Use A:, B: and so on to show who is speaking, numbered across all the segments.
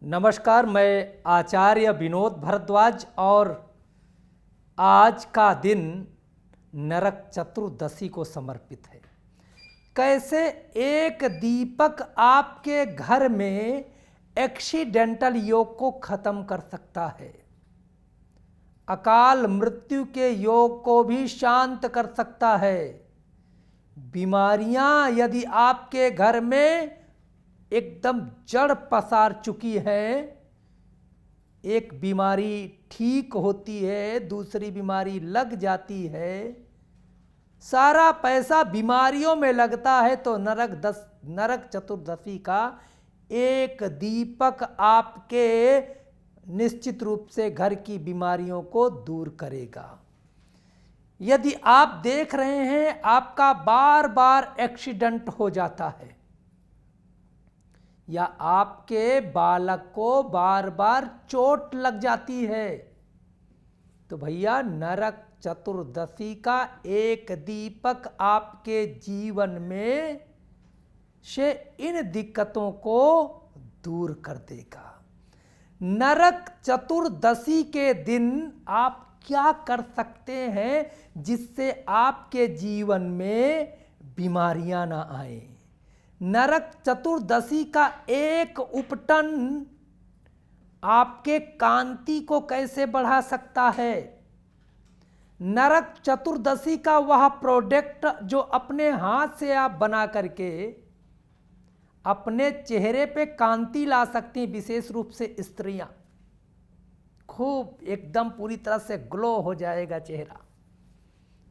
A: नमस्कार, मैं आचार्य विनोद भारद्वाज और आज का दिन नरक चतुर्दशी को समर्पित है। कैसे एक दीपक आपके घर में एक्सीडेंटल योग को खत्म कर सकता है, अकाल मृत्यु के योग को भी शांत कर सकता है। बीमारियां यदि आपके घर में एकदम जड़ पसार चुकी है, एक बीमारी ठीक होती है, दूसरी बीमारी लग जाती है, सारा पैसा बीमारियों में लगता है, तो नरक चतुर्दशी का एक दीपक आपके निश्चित रूप से घर की बीमारियों को दूर करेगा। यदि आप देख रहे हैं आपका बार बार एक्सीडेंट हो जाता है या आपके बालक को बार बार चोट लग जाती है, तो भैया नरक चतुर्दशी का एक दीपक आपके जीवन में से इन दिक्कतों को दूर कर देगा। नरक चतुर्दशी के दिन आप क्या कर सकते हैं जिससे आपके जीवन में बीमारियां ना आए। नरक चतुर्दशी का एक उपटन आपके कांति को कैसे बढ़ा सकता है। नरक चतुर्दशी का वह प्रोडक्ट जो अपने हाथ से आप बना करके अपने चेहरे पे कांति ला सकती हैं, विशेष रूप से स्त्रियां, खूब एकदम पूरी तरह से ग्लो हो जाएगा चेहरा,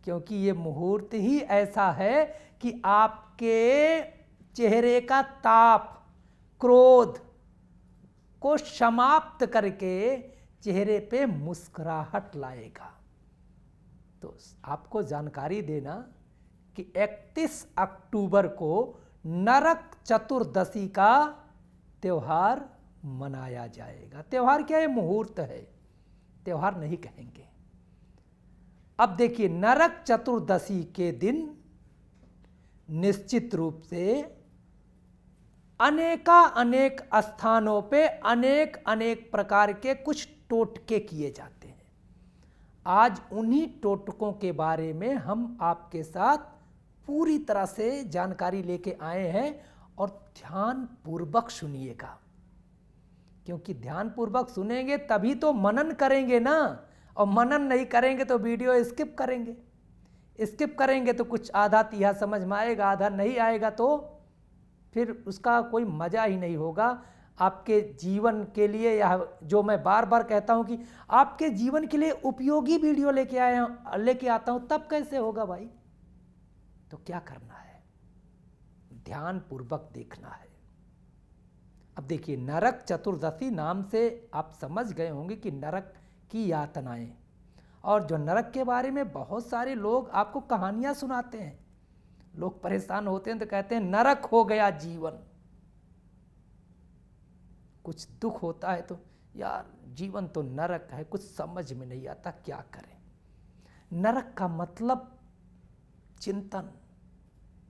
A: क्योंकि ये मुहूर्त ही ऐसा है कि आपके चेहरे का ताप क्रोध को समाप्त करके चेहरे पे मुस्कुराहट लाएगा। तो आपको जानकारी देना कि 31 अक्टूबर को नरक चतुर्दशी का त्यौहार मनाया जाएगा। त्यौहार क्या है? मुहूर्त है, त्यौहार नहीं कहेंगे। अब देखिए, नरक चतुर्दशी के दिन निश्चित रूप से अनेक स्थानों पे अनेक प्रकार के कुछ टोटके किए जाते हैं। आज उन्हीं टोटकों के बारे में हम आपके साथ पूरी तरह से जानकारी लेके आए हैं, और ध्यान पूर्वक सुनिएगा, क्योंकि ध्यान पूर्वक सुनेंगे तभी तो मनन करेंगे ना, और मनन नहीं करेंगे तो वीडियो स्किप करेंगे तो कुछ आधा तिहा समझ में आएगा, आधा नहीं आएगा, तो फिर उसका कोई मज़ा ही नहीं होगा। आपके जीवन के लिए, या जो मैं बार बार कहता हूं कि आपके जीवन के लिए उपयोगी वीडियो लेके आता हूं, तब कैसे होगा भाई? तो क्या करना है? ध्यान पूर्वक देखना है। अब देखिए, नरक चतुर्दशी नाम से आप समझ गए होंगे कि नरक की यातनाएं, और जो नरक के बारे में बहुत सारे लोग आपको कहानियां सुनाते हैं। लोग परेशान होते हैं तो कहते हैं नरक हो गया जीवन। कुछ दुख होता है तो यार जीवन तो नरक है, कुछ समझ में नहीं आता क्या करें। नरक का मतलब चिंतन,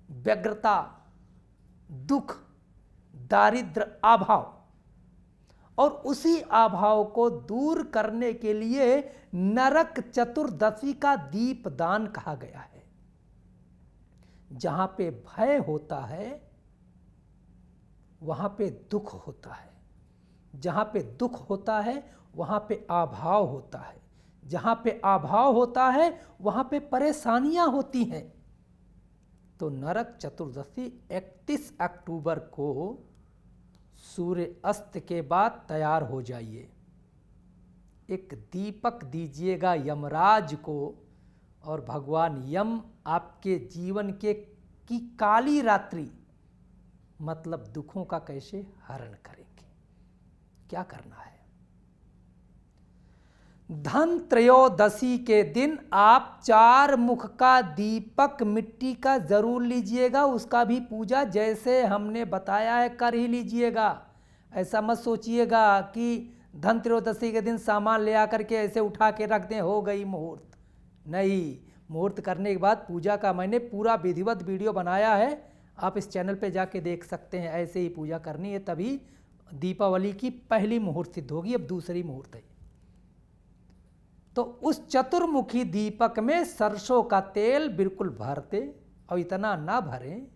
A: व्यग्रता, दुख, दारिद्र्य, अभाव, और उसी अभाव को दूर करने के लिए नरक चतुर्दशी का दीपदान कहा गया है। जहां पे भय होता है वहां पे दुख होता है, जहां पे दुख होता है वहां पे अभाव होता है, जहां पे अभाव होता है वहां पे परेशानियां होती हैं। तो नरक चतुर्दशी 31 अक्टूबर को सूर्य अस्त के बाद तैयार हो जाइए, एक दीपक दीजिएगा यमराज को, और भगवान यम आपके जीवन की काली रात्रि, मतलब दुखों का कैसे हरण करेंगे। क्या करना है? धन त्रयोदशी के दिन आप 4 मुख का दीपक मिट्टी का जरूर लीजिएगा, उसका भी पूजा जैसे हमने बताया है कर ही लीजिएगा। ऐसा मत सोचिएगा कि धन त्रयोदशी के दिन सामान ले आकर के ऐसे उठा के रख दें, हो गई मुहूर्त। नहीं, मुहूर्त करने के बाद पूजा का मैंने पूरा विधिवत वीडियो बनाया है, आप इस चैनल पे जाके देख सकते हैं। ऐसे ही पूजा करनी है, तभी दीपावली की पहली मुहूर्त सिद्ध होगी, अब दूसरी मुहूर्त है। तो उस चतुर्मुखी दीपक में सरसों का तेल बिल्कुल भरते, और इतना ना भरें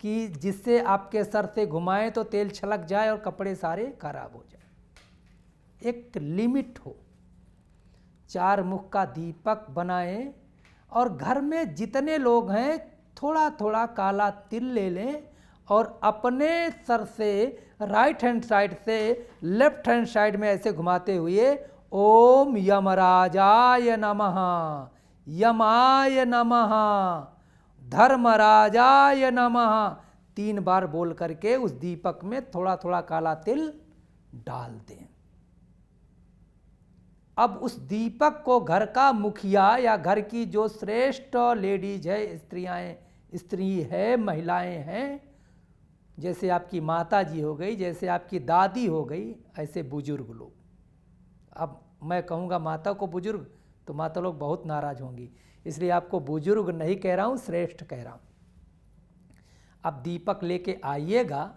A: कि जिससे आपके सर से घुमाएं तो तेल छलक जाए और कपड़े सारे खराब हो जाए। एक लिमिट हो। 4 मुख का दीपक बनाएं और घर में जितने लोग हैं थोड़ा थोड़ा काला तिल ले लें और अपने सर से राइट हैंड साइड से लेफ्ट हैंड साइड में ऐसे घुमाते हुए ओम यमराजाय नमः, यमाय नमः, धर्मराजाय नमः 3 बार बोल करके उस दीपक में थोड़ा थोड़ा काला तिल डाल दें। अब उस दीपक को घर का मुखिया या घर की जो श्रेष्ठ लेडीज है, स्त्री है, महिलाएं हैं, जैसे आपकी माता जी हो गई, जैसे आपकी दादी हो गई, ऐसे बुजुर्ग लोग। अब मैं कहूँगा माता को बुजुर्ग तो माता लोग बहुत नाराज होंगी, इसलिए आपको बुजुर्ग नहीं कह रहा हूँ, श्रेष्ठ कह रहा हूँ। अब दीपक लेके आइएगा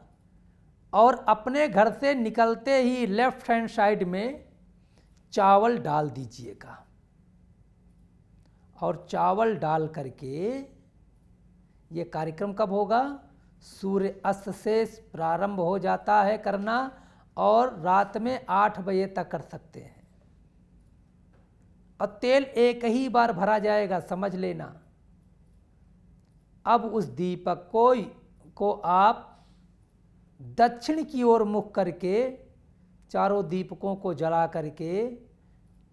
A: और अपने घर से निकलते ही लेफ्ट हैंड साइड में चावल डाल दीजिएगा, और चावल डाल करके ये कार्यक्रम कब होगा? सूर्य अस्त से प्रारंभ हो जाता है करना, और रात में 8 बजे तक कर सकते हैं। और तेल एक ही बार भरा जाएगा, समझ लेना। अब उस दीपक को आप दक्षिण की ओर मुख करके चारों दीपकों को जला करके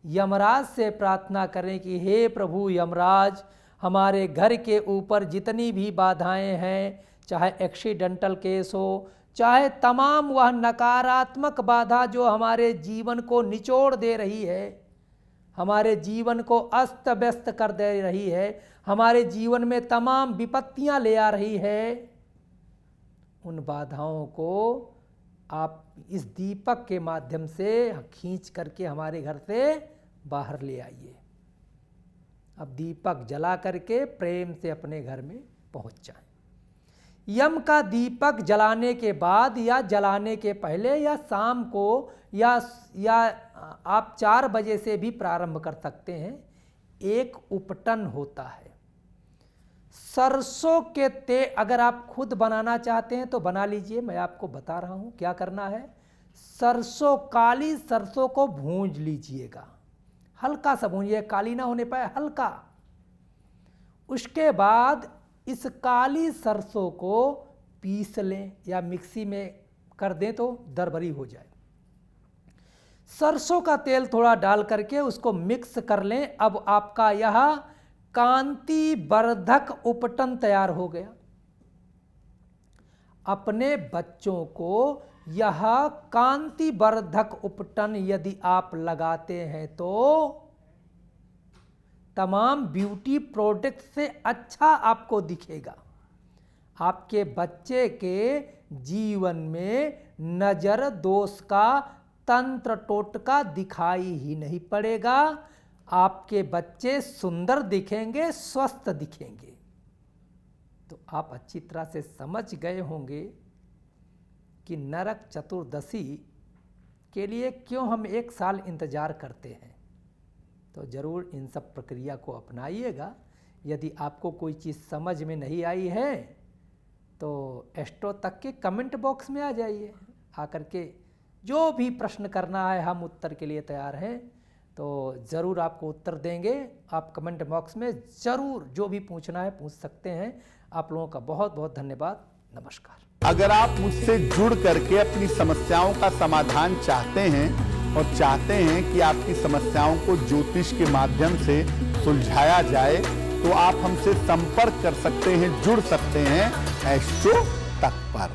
A: यमराज से प्रार्थना करें कि हे प्रभु यमराज, हमारे घर के ऊपर जितनी भी बाधाएं हैं, चाहे एक्सीडेंटल केस हो, चाहे तमाम वह नकारात्मक बाधा जो हमारे जीवन को निचोड़ दे रही है, हमारे जीवन को अस्त व्यस्त कर दे रही है, हमारे जीवन में तमाम विपत्तियां ले आ रही है, उन बाधाओं को आप इस दीपक के माध्यम से खींच करके हमारे घर से बाहर ले आइए। अब दीपक जला करके प्रेम से अपने घर में पहुंच जाएं। यम का दीपक जलाने के बाद या जलाने के पहले या शाम को या आप 4 बजे से भी प्रारंभ कर सकते हैं। एक उपटन होता है सरसों के तेल, अगर आप खुद बनाना चाहते हैं तो बना लीजिए, मैं आपको बता रहा हूं क्या करना है। सरसों, काली सरसों को भूंज लीजिएगा, हल्का सा भूंजिए, काली ना होने पाए, हल्का। उसके बाद इस काली सरसों को पीस लें या मिक्सी में कर दें तो दरबरी हो जाए। सरसों का तेल थोड़ा डाल करके उसको मिक्स कर लें। अब आपका यह कांति वर्धक उपटन तैयार हो गया। अपने बच्चों को यह कांति वर्धक उपटन यदि आप लगाते हैं तो तमाम ब्यूटी प्रोडक्ट से अच्छा आपको दिखेगा। आपके बच्चे के जीवन में नजर दोष का तंत्र टोटका दिखाई ही नहीं पड़ेगा। आपके बच्चे सुंदर दिखेंगे, स्वस्थ दिखेंगे। तो आप अच्छी तरह से समझ गए होंगे कि नरक चतुर्दशी के लिए क्यों हम 1 साल इंतजार करते हैं। तो ज़रूर इन सब प्रक्रिया को अपनाइएगा। यदि आपको कोई चीज़ समझ में नहीं आई है तो एस्ट्रो तक के कमेंट बॉक्स में आ जाइए, आकर के जो भी प्रश्न करना है हम उत्तर के लिए तैयार हैं। तो ज़रूर आपको उत्तर देंगे। आप कमेंट बॉक्स में ज़रूर जो भी पूछना है पूछ सकते हैं। आप लोगों का बहुत बहुत धन्यवाद। नमस्कार।
B: अगर आप मुझसे जुड़ करके अपनी समस्याओं का समाधान चाहते हैं और चाहते हैं कि आपकी समस्याओं को ज्योतिष के माध्यम से सुलझाया जाए तो आप हमसे संपर्क कर सकते हैं, जुड़ सकते हैं एस्ट्रो तक पर।